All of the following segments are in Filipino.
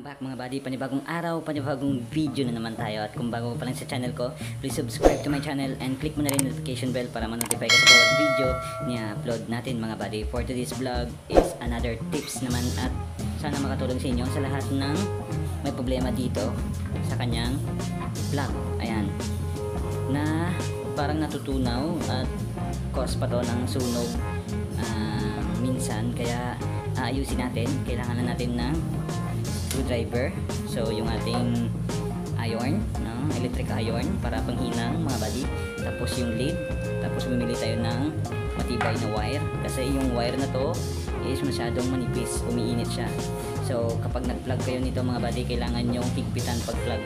back mga buddy, panibagong araw, panibagong video na naman tayo. At kung bago pa lang sa channel ko, please subscribe to my channel and click mo na rin notification bell para ma-notify ka sa bawat video na upload natin mga buddy. For today's vlog is another tips naman at sana makatulong sa inyo sa lahat ng may problema dito sa kanyang vlog. Ayan, na parang natutunaw at cause pa to ng sunog minsan, kaya ayusin natin. Kailangan na natin ng screwdriver. So yung ating iron, no? Electric iron para panghinang mga buddy. Tapos yung lead. Tapos bumili tayo ng matibay na wire kasi yung wire na to is masyadong manipis, umiinit siya. So kapag nag-plug kayo nito mga buddy, kailangan nyo higpitan pag-plug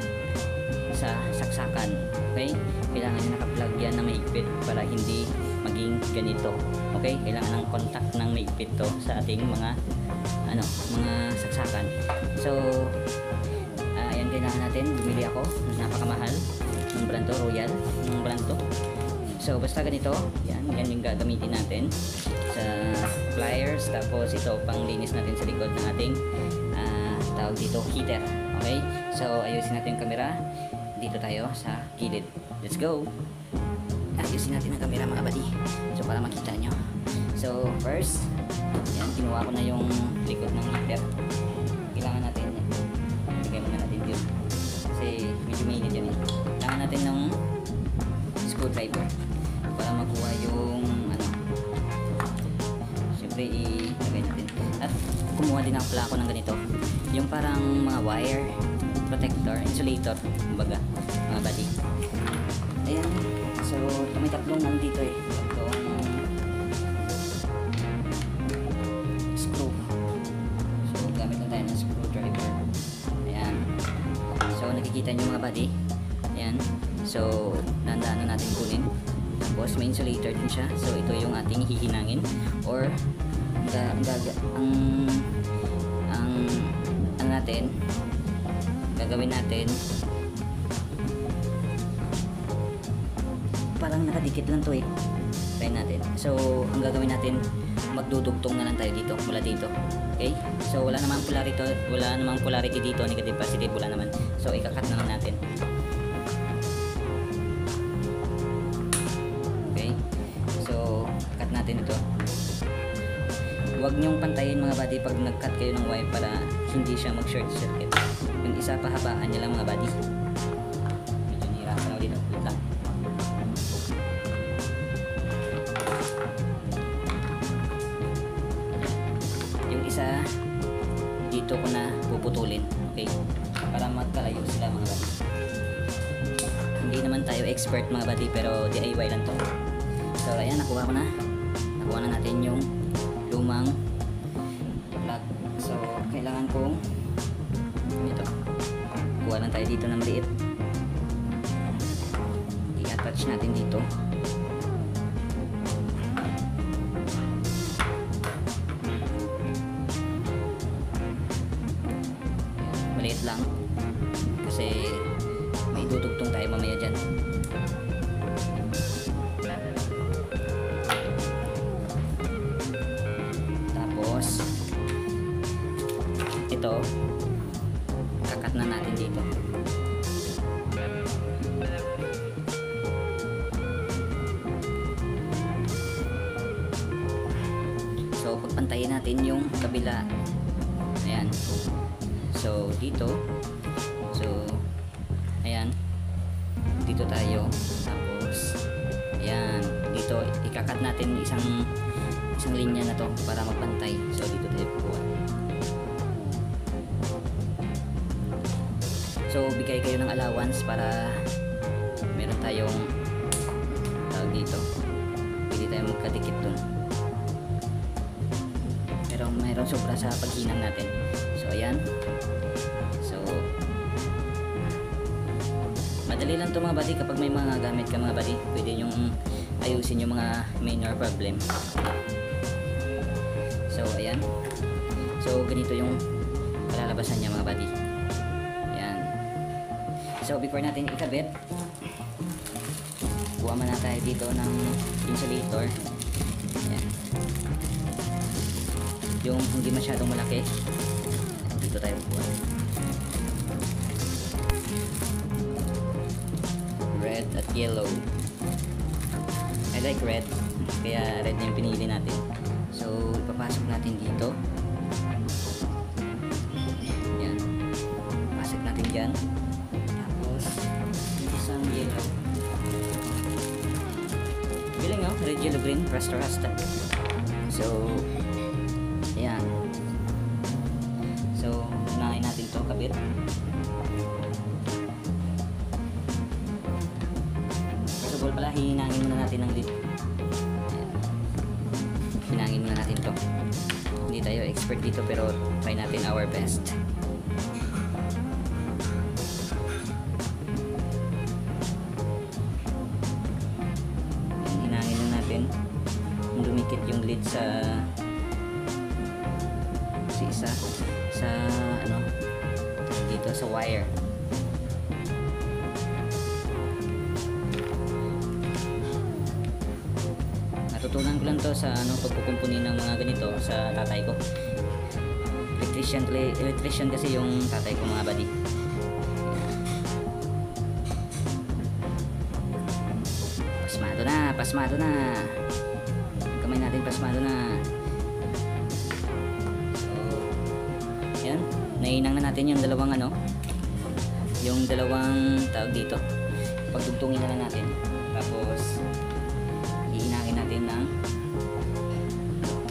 sa saksakan. Okay? Kailangan nyo naka-plug yan na maigpit para hindi maging ganito. Okay? Kailangan ng contact ng maigpit to sa ating mga mga saksakan. So ayan, kailangan natin. Bumili ako, napakamahal ng brand to, Royal ng brand to. So basta ganito, yan yung gagamitin natin sa pliers. Tapos ito pang linis natin sa likod ng ating tawag dito, heater. Okay? So ayusin natin yung camera. Dito tayo sa gilid. Let's go! Ayusin natin ang camera mga buddy, so para makita nyo. So first, yan, kinuha ko na yung likod ng heater. Kailangan natin, bigay muna natin yun kasi medyo mainit yun eh. Kailangan natin ng screwdriver para makuha yung siyempre ilagay natin. At kumuha din ako pala ako ng ganito, yung parang mga wire protector, insulator kumbaga mga buddy. Ayan, so may tatlong nandito eh, itong screw. So gamit na tayo ng screwdriver. Ayan, so nakikita nyo mga buddy. Ayan, so dandaan na natin kunin. Tapos may insulator din siya, so ito yung ating hihinangin or gagawin natin parang nakadikit lang to eh. Try natin. So ang gagawin natin, magdudugtong na lang tayo dito mula dito. Okay? So wala namang polarity dito, negative positive, wala naman. So ikakat na lang natin. Okay? So cut natin ito. Huwag nyong pantayin mga buddy pag nag-cut kayo ng wire para hindi siya mag-short circuit. Yung isa pahabaan nyo lang mga buddy. Medyo nihirapan ako dito. Wait lang. Yung isa dito ko na puputulin. Okay? Para magkalayo sila mga buddy. Hindi naman tayo expert mga buddy, pero DIY lang to. So ayan, nakuha ko na. Nakuha na natin yung lumang plug. So kailangan kong ito, kuha lang tayo dito ng maliit, i-attach natin dito. Maliit lang kasi may dudugtong tayo mamaya dyan. Ito, kakat na natin dito. So pagpantayin natin yung kabila. Ayan. So dito, so ayan, dito tayo. Tapos ayan, dito ikakat natin isang linya na to para magpantay. So dito tayo kukuha. So bigay kayo ng allowance para meron tayong tawag dito, hindi tayo magkadikit dun, pero mayroon sobra sa paghinang natin. So ayan, so madali lang to mga buddy. Kapag may mga gamit ka mga buddy, pwede nyong ayusin yung mga minor problem. So ayan, so ganito yung kalalabasan niya mga buddy. So before natin ikabit, kuha muna tayo dito ng insulator. Ayan. Yung hindi masyadong malaki, dito tayo kuha. yellow. I like red, kaya red yung pinili natin. So ipapasok natin dito. Yan, pasok natin dyan. Tapos isang yellow. Bilang oh, red, yellow, green, rasta. So yan. So unahin natin to kabit. First of all pala, hinangin muna natin ng lid. Hinangin muna natin to. Hindi tayo expert dito pero try natin our best. Hinangin na natin. Dumikit yung lid sa isa sa ano dito sa wire. Natutunan ko lang to sa ano pagkukumpuni ng mga ganito sa tatay ko. Electrician kasi yung tatay ko mga buddy. Pasmado na. Kamay natin pasmado na. Yan, nainang na natin yung dalawang ano, yung dalawang tawag dito. Pagdugtungin na lang natin. Tapos iinangin natin ng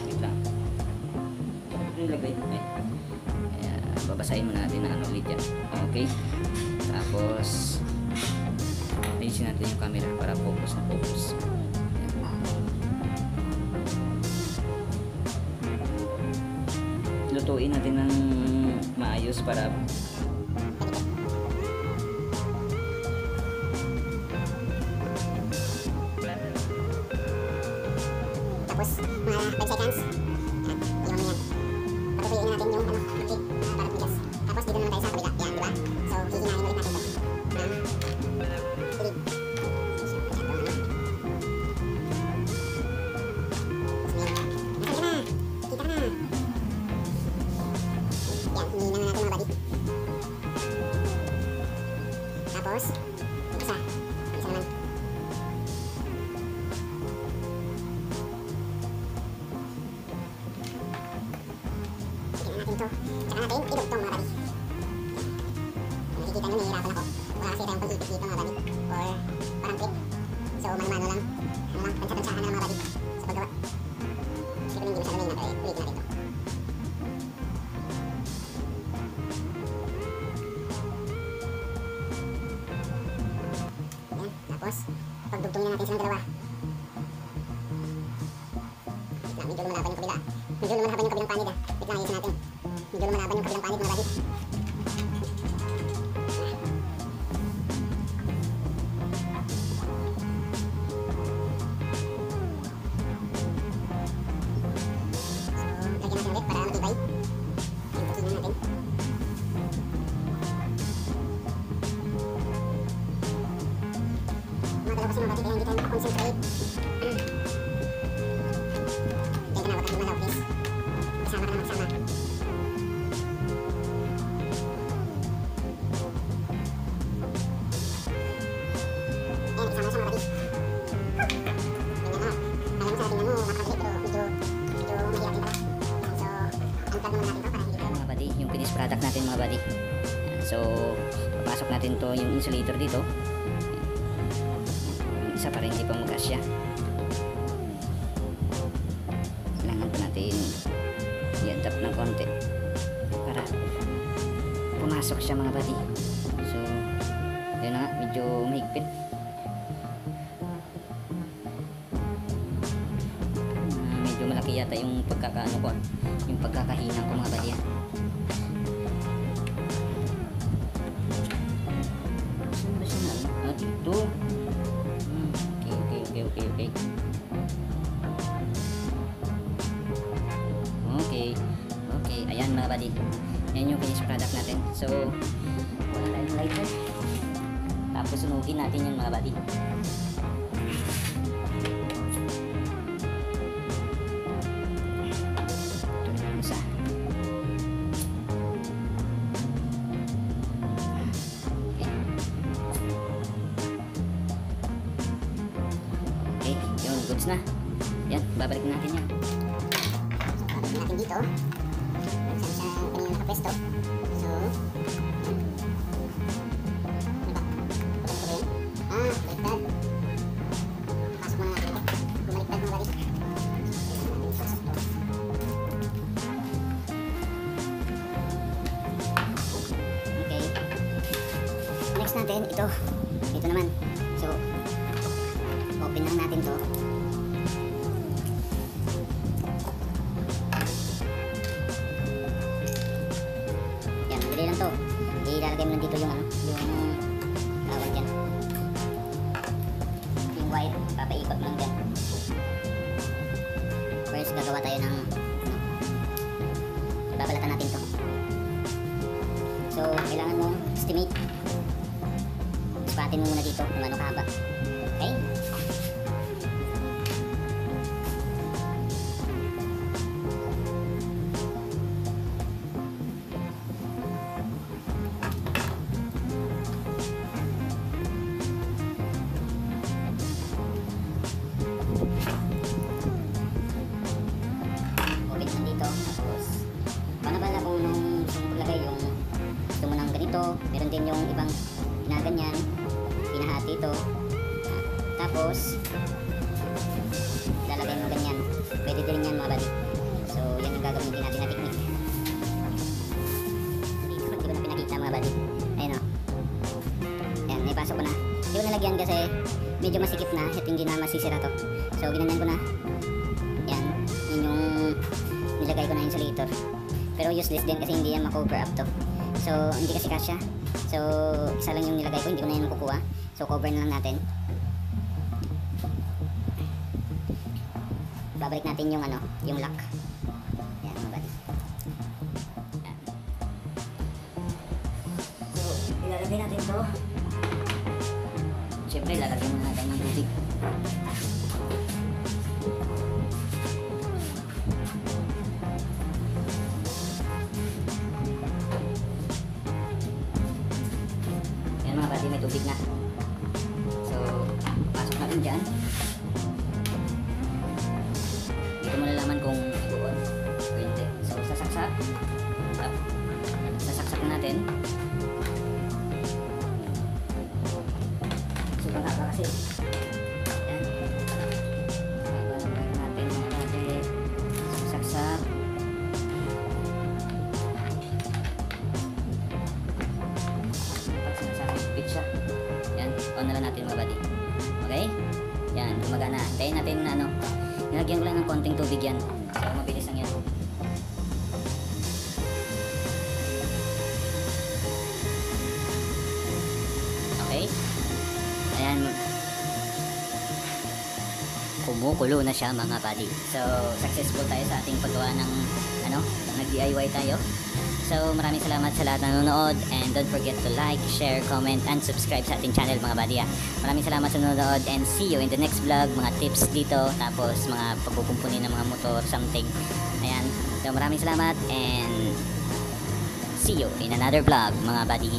wait lang. Ilagay. Ayan, babasahin muna natin ng ano ulit yan. Okay. Tapos ayusin natin yung camera para focus na focus. Lutuin natin ng maayos para tapos mga 5 seconds iwan mo yan. Patutuyin na natin yung ano mantik na parang bigas. Tapos dito naman tayo sa kabila yan, diba? So hihinahin ulit natin ito ulit. Tapos, isa naman. Tignan natin ito. Tsaka natin idugtong mga buddy. Nakikita nyo, nahihirapan ako. Wala kasi tayong pag-ipit dito mga buddy. Or parang click. So, mano-mano lang. Tansya-tansyahan na lang mga buddy. Sa paggawa. Kasi kung hindi masyado may ulitin natin ito. Tapos, pagdugtong na natin silang dalawa. Medyo lumalaban yung kabila. Medyo lumalaban yung kabilang panid. Wait lang, ayusin natin. Medyo lumalaban yung kabilang panid mga buddy. So, lagyan natin ulit para matibay. Yung tukinan natin. Kasi mga buddy, kaya hindi tayo makakonsentrate. Diyan ka na, wag kang lumalaw please. Kasama ka na magsama. Ayan, kasama siya mga buddy. Ganyan na. Alam mo sa tingnan mo, nakakadali pero medyo mahirap din pala. So, unplug naman natin to para hindi tayo mga buddy, yung finished product natin mga buddy. Ayan, so papasok natin to yung insulator dito. Isa pa rin hindi pa magkasya. Kailangan pa natin i-adapt ng konti para pumasok siya mga buddy. So yun na nga, medyo mahigpit. Medyo malaki yata yung pagkakaano ko, yung pagkakahinang ko mga buddy. Saan ba siya na? Ah, dito. Okay. Ayan mga buddy. Yan yung finished product natin. So, wala tayong lighter. Tapos sunugin natin yung mga buddy. Isa. Okay. babalik natin yan. Babalik natin dito. Saan siya kanina nakapwesto. So, ano ba? Pagkat ko ba yun? Baliktad. Pasok muna natin ito. Bumaliktad mga buddy. Pasok to. Okay. Next natin, ito. Ito naman. So, open lang natin to. Yan, madali lang to. Ilalagay mo lang dito yung ano, yung tawag dyan. Yung wire, papaikot mo lang dyan. First, gagawa tayo ng ano, babalatan natin to. So, kailangan mong estimate. Spatin mo muna dito kung ano kahaba. Okay? Open lang dito. Tapos, panabala kung nung paglagay yung gusto mo ng ganito. Meron din yung ibang ginaganyan. Pinahati ito. Tapos, lalagay mo ganyan. Pwede din yan mga buddy. So, yan yung gagawin din natin na technique. Dito, hindi ko na pinakita mga buddy. Ayun o. Yan, naipasok ko na. Hindi ko nalagyan kasi medyo masikip na at hindi na masisira to. So, ginanyan ko na. Yan. Yan yung nilagay ko na insulator. Pero useless din kasi hindi yan ma-cover up to. So, hindi kasi kasya. So, isa lang yung nilagay ko. Hindi ko na yan makukuha. So, cover na lang natin. Babalik natin yung ano, yung lock. Yan, mga buddy. Yan. So, ilalagay natin to. Siyempre, lalagyan muna natin ng tubig. Yan mga buddy, may tubig na. So, pasok natin dyan. Dito mo nalaman kung i-on o hindi. So, sasaksak. Sasaksak natin. Sobrang haba kasi. Yan. Haba natin mga buddy. Sasaksak. Pag sinasaksak, pitch siya. Yan, on na lang natin mga buddy. Okay? Yan, gumagana. Tayo natin na ano, nilagyan ko lang ng konting tubig yan. So, mabilis lang yan. Okay? Ayan. Kumukulo na siya mga buddy. So, successful tayo sa ating paggawa ng ano, nag-DIY tayo. So, maraming salamat sa lahat ng nanonood and don't forget to like, share, comment, and subscribe sa ating channel mga buddy. Maraming salamat sa nanonood and see you in the next vlog. Mga tips dito, tapos mga pagpupumpuni ng mga motor, something. Ayan. So, maraming salamat and see you in another vlog mga buddy.